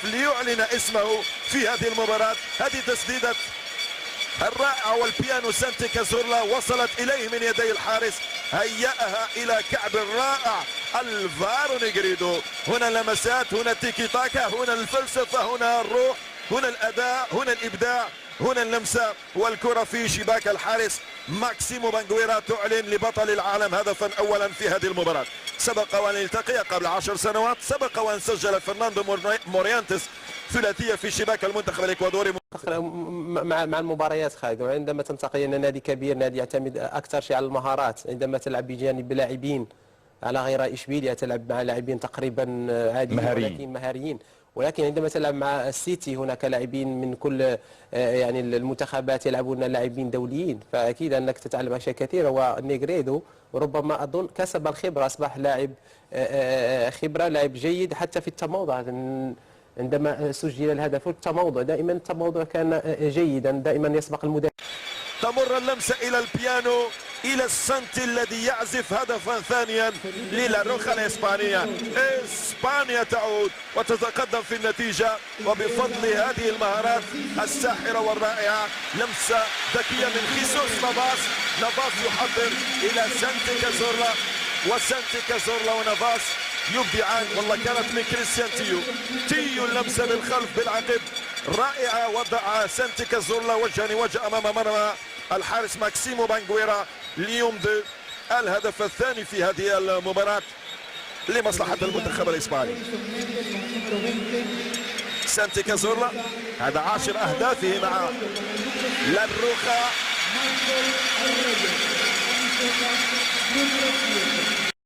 ليعلن اسمه في هذه المباراة. هذه تسديدة الرائعة والبيانو سانتي كازورلا وصلت إليه من يدي الحارس، هيأها إلى كعب الرائع الفارو نيغريدو. هنا لمسات، هنا تيكي تاكا، هنا الفلسفة، هنا الروح، هنا الأداء، هنا الإبداع، هنا اللمسة والكرة في شباك الحارس. ماكسيمو بانغويرا تعلن لبطل العالم هدفا أولا في هذه المباراة. سبق وأن التقي قبل 10 سنوات، سبق وأن سجل فرناندو موريانتس ثلاثية في شباك المنتخب الإكوادوري مع المباريات خالد. وعندما تلتقي أن نادي كبير، نادي يعتمد أكثر شيء على المهارات، عندما تلعب بجانب لاعبين على غير إشبيلية تلعب مع لاعبين تقريبا عاديين ولكن مهاريين، ولكن عندما تلعب مع السيتي هناك لاعبين من كل يعني المنتخبات يلعبون لاعبين دوليين، فأكيد أنك تتعلم أشياء كثيرة. ونيغريدو ربما أظن كسب الخبرة، أصبح لاعب خبرة، لاعب جيد حتى في التموضع. عندما سجل الهدف التموضع، دائما التموضع كان جيدا، دائما يسبق المدافع. تمر اللمسة إلى البيانو، إلى السنتي الذي يعزف هدفا ثانيا للاروخا الإسبانية. إسبانيا تعود وتتقدم في النتيجة وبفضل هذه المهارات الساحرة والرائعة. لمسة ذكية من خيسوس نافاس يحضر إلى سانتي كازورلا، وسانتي كازورلا ونافاس يبدعان. والله كانت من كريستيان تيو اللمسة للخلف بالعقب رائعة. وضع سانتي كازورلا وجها لوجه أمام مرمى الحارس ماكسيمو بانغويرا ليمضي الهدف الثاني في هذه المباراة لمصلحة المنتخب الإسباني. سانتي كازورلا هذا 10 أهدافه مع لاروخا.